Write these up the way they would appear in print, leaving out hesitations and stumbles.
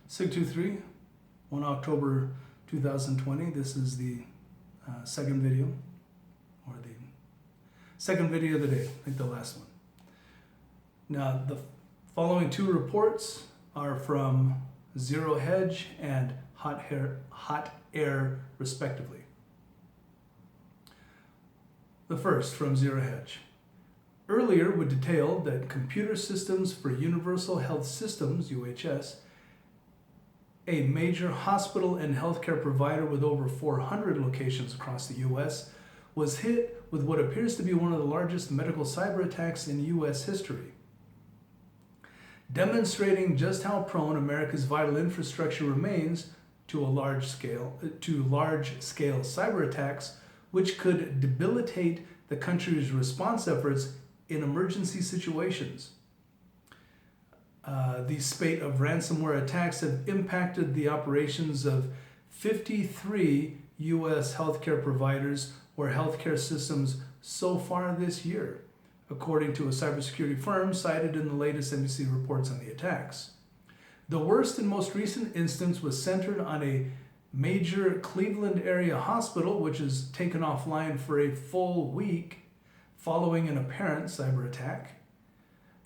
SIG-23, 1 October 2020. This is the second video, or the second video of the day, I think the last one. Now, the following two reports are from Zero Hedge and Hot Air, respectively. The first from Zero Hedge. Earlier, we detailed that Computer Systems for Universal Health Systems, UHS, a major hospital and healthcare provider with over 400 locations across the U.S., was hit with what appears to be one of the largest medical cyber attacks in U.S. history. Demonstrating just how prone America's vital infrastructure remains to large-scale cyber attacks, which could debilitate the country's response efforts in emergency situations. The spate of ransomware attacks have impacted the operations of 53 U.S. healthcare providers or healthcare systems so far this year, according to a cybersecurity firm cited in the latest NBC reports on the attacks. The worst and most recent instance was centered on a major Cleveland area hospital, which is taken offline for a full week following an apparent cyber attack.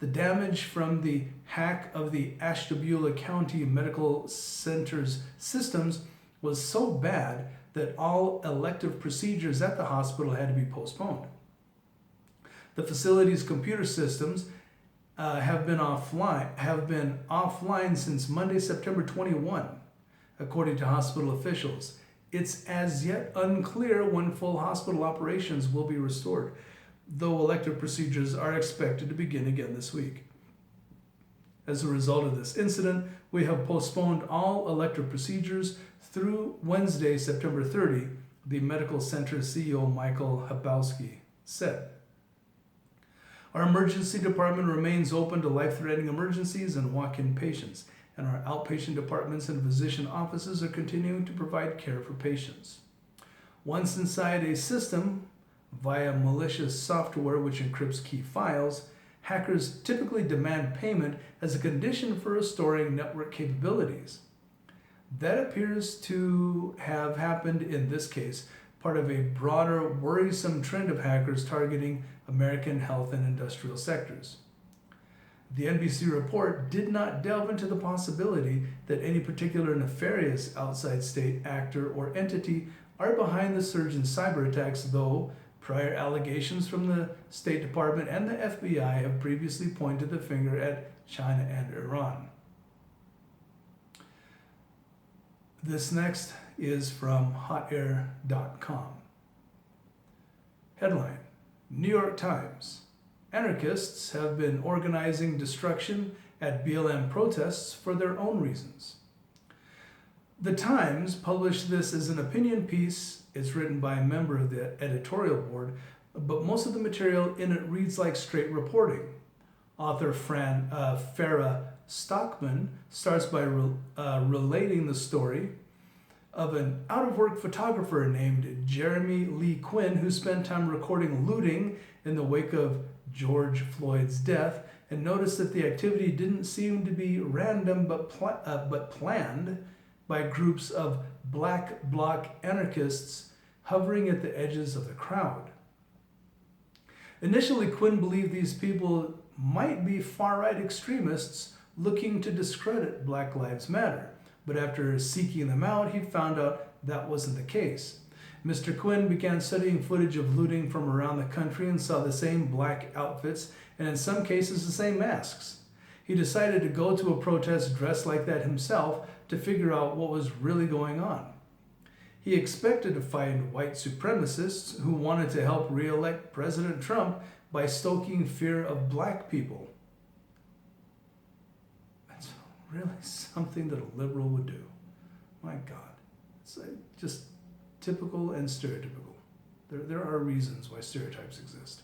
The damage from the hack of the Ashtabula County Medical Center's systems was so bad that all elective procedures at the hospital had to be postponed. The facility's computer systems have been offline since Monday, September 21, according to hospital officials. It's as yet unclear when full hospital operations will be restored, though elective procedures are expected to begin again this week. As a result of this incident, we have postponed all elective procedures through Wednesday, September 30, the medical center CEO Michael Habowski said. Our emergency department remains open to life-threatening emergencies and walk-in patients, and our outpatient departments and physician offices are continuing to provide care for patients. Once inside a system, via malicious software which encrypts key files, hackers typically demand payment as a condition for restoring network capabilities. That appears to have happened in this case, part of a broader, worrisome trend of hackers targeting American health and industrial sectors. The NBC report did not delve into the possibility that any particular nefarious outside state actor or entity are behind the surge in cyber attacks, though prior allegations from the State Department and the FBI have previously pointed the finger at China and Iran. This next is from hotair.com. Headline: New York Times. Anarchists have been organizing destruction at BLM protests for their own reasons. The Times published this as an opinion piece. It's written by a member of the editorial board, but most of the material in it reads like straight reporting. Author Farah Stockman starts by relating the story of an out-of-work photographer named Jeremy Lee Quinn, who spent time recording looting in the wake of George Floyd's death, and noticed that the activity didn't seem to be random but planned by groups of black bloc anarchists hovering at the edges of the crowd. Initially, Quinn believed these people might be far-right extremists looking to discredit Black Lives Matter, but after seeking them out, he found out that wasn't the case. Mr. Quinn began studying footage of looting from around the country and saw the same black outfits and in some cases the same masks. He decided to go to a protest dressed like that himself to figure out what was really going on. He expected to find white supremacists who wanted to help re-elect President Trump by stoking fear of black people. That's really something that a liberal would do. My God. It's just typical and stereotypical. There are reasons why stereotypes exist.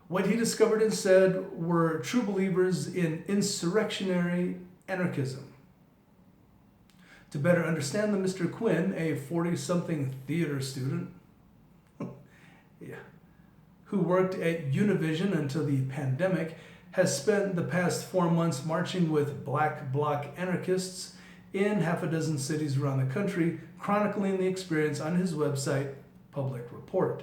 What he discovered instead were true believers in insurrectionary anarchism. To better understand them, Mr. Quinn, a 40-something theater student, who worked at Univision until the pandemic, has spent the past 4 months marching with Black Bloc anarchists in half a dozen cities around the country, chronicling the experience on his website, Public Report.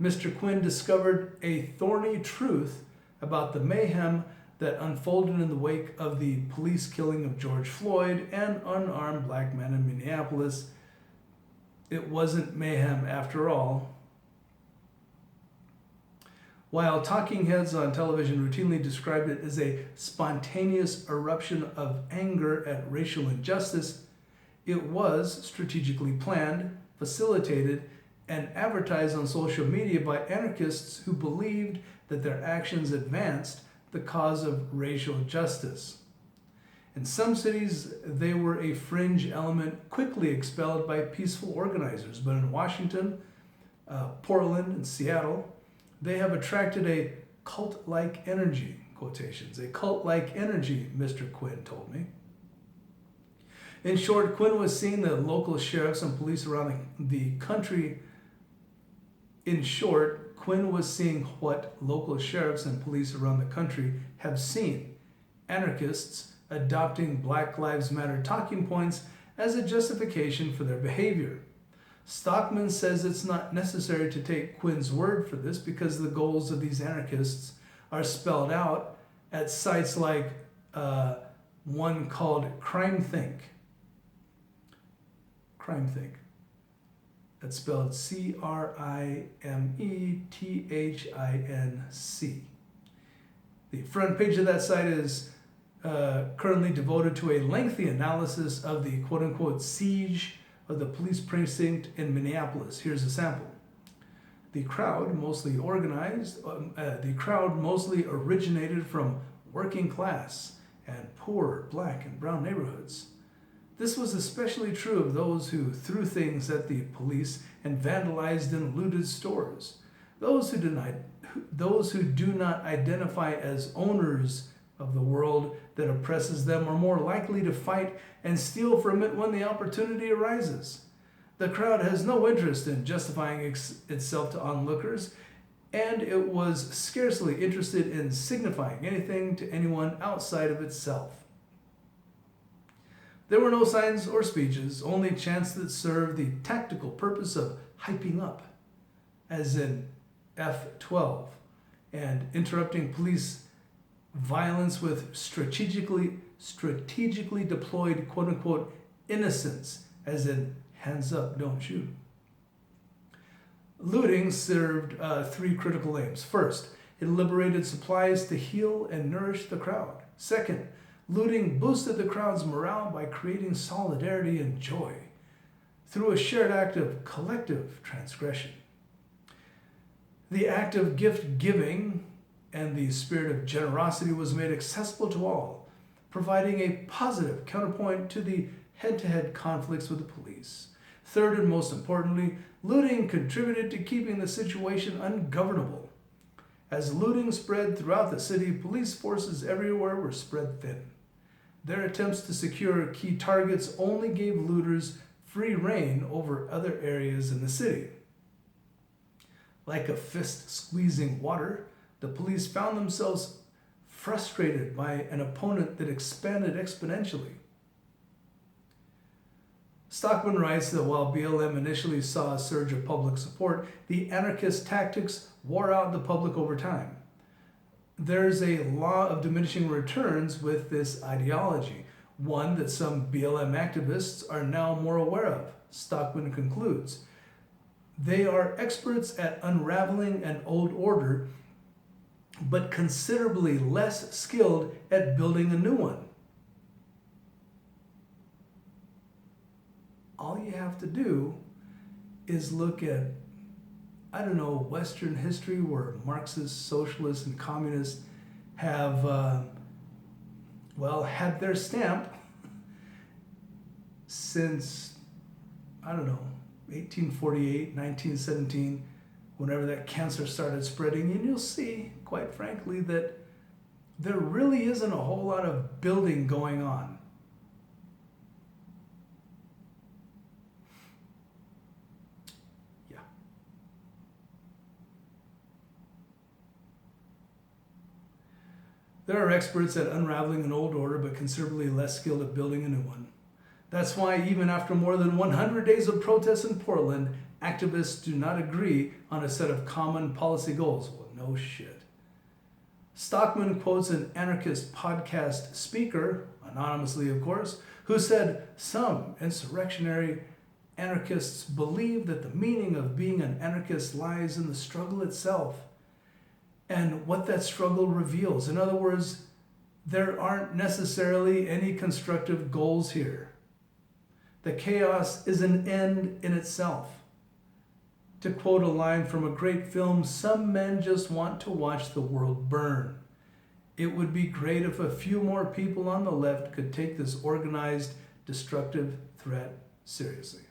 Mr. Quinn discovered a thorny truth about the mayhem that unfolded in the wake of the police killing of George Floyd, an unarmed black man in Minneapolis. It wasn't mayhem after all. While talking heads on television routinely described it as a spontaneous eruption of anger at racial injustice, it was strategically planned, facilitated, and advertised on social media by anarchists who believed that their actions advanced the cause of racial justice. In some cities, they were a fringe element quickly expelled by peaceful organizers, but in Washington, Portland, and Seattle, they have attracted a cult-like energy, quotations, a cult-like energy, Mr. Quinn told me. In short, Quinn was seeing the local sheriffs and police around the country. In short, Quinn was seeing what local sheriffs and police around the country have seen: anarchists adopting Black Lives Matter talking points as a justification for their behavior. Stockman says it's not necessary to take Quinn's word for this because the goals of these anarchists are spelled out at sites like one called CrimeThink. CrimeThink. That's spelled CrimeThinc. The front page of that site is currently devoted to a lengthy analysis of the quote-unquote siege of the police precinct in Minneapolis. Here's a sample. The crowd mostly originated from working class and poor black and brown neighborhoods. This was especially true of those who threw things at the police and vandalized and looted stores. Those who do not identify as owners of the world that oppresses them are more likely to fight and steal from it when the opportunity arises. The crowd has no interest in justifying itself to onlookers, and it was scarcely interested in signifying anything to anyone outside of itself. There were no signs or speeches, only chants that served the tactical purpose of hyping up, as in F12, and interrupting police violence with strategically deployed quote-unquote innocence, as in hands up, don't shoot. Looting served three critical aims. First, it liberated supplies to heal and nourish the crowd. Second, looting boosted the crowd's morale by creating solidarity and joy through a shared act of collective transgression. The act of gift giving and the spirit of generosity was made accessible to all, providing a positive counterpoint to the head-to-head conflicts with the police. Third, and most importantly, looting contributed to keeping the situation ungovernable. As looting spread throughout the city, police forces everywhere were spread thin. Their attempts to secure key targets only gave looters free rein over other areas in the city. Like a fist squeezing water, the police found themselves frustrated by an opponent that expanded exponentially. Stockman writes that while BLM initially saw a surge of public support, the anarchist tactics wore out the public over time. There's a law of diminishing returns with this ideology, one that some BLM activists are now more aware of. Stockman concludes, they are experts at unraveling an old order, but considerably less skilled at building a new one. All you have to do is look at, Western history where Marxists, socialists, and communists have, had their stamp since, 1848, 1917, whenever that cancer started spreading. And you'll see, quite frankly, that there really isn't a whole lot of building going on. There are experts at unraveling an old order, but considerably less skilled at building a new one. That's why, even after more than 100 days of protests in Portland, activists do not agree on a set of common policy goals. Well, no shit. Stockman quotes an anarchist podcast speaker, anonymously of course, who said some insurrectionary anarchists believe that the meaning of being an anarchist lies in the struggle itself and what that struggle reveals. In other words, there aren't necessarily any constructive goals here. The chaos is an end in itself. To quote a line from a great film, some men just want to watch the world burn. It would be great if a few more people on the left could take this organized, destructive threat seriously.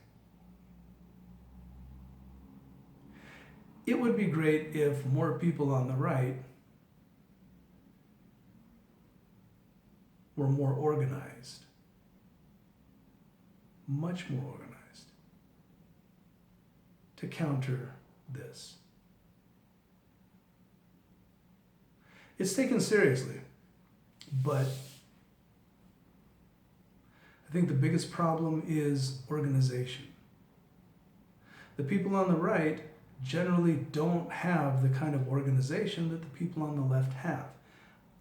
It would be great if more people on the right were more organized, much more organized, to counter this. It's taken seriously, but I think the biggest problem is organization. The people on the right generally don't have the kind of organization that the people on the left have.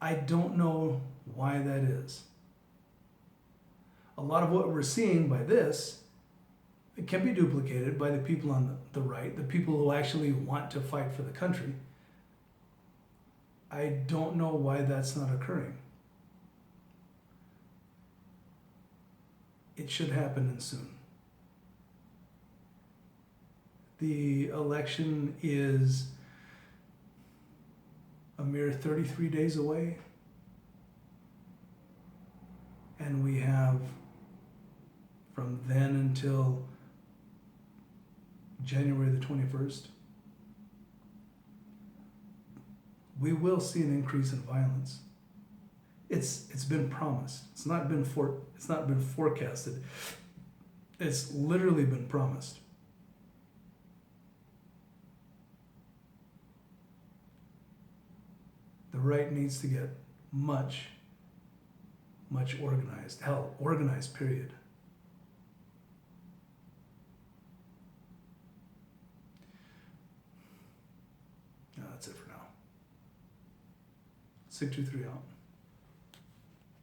I don't know why that is. A lot of what we're seeing by this, it can be duplicated by the people on the right, the people who actually want to fight for the country. I don't know why that's not occurring. It should happen and soon. The election is a mere 33 days away, and we have from then until January the 21st, we will see an increase in violence. It's been promised. It's not been forecasted. It's literally been promised. The right needs to get much organized. Hell, organized, period. That's it for now. 623 out.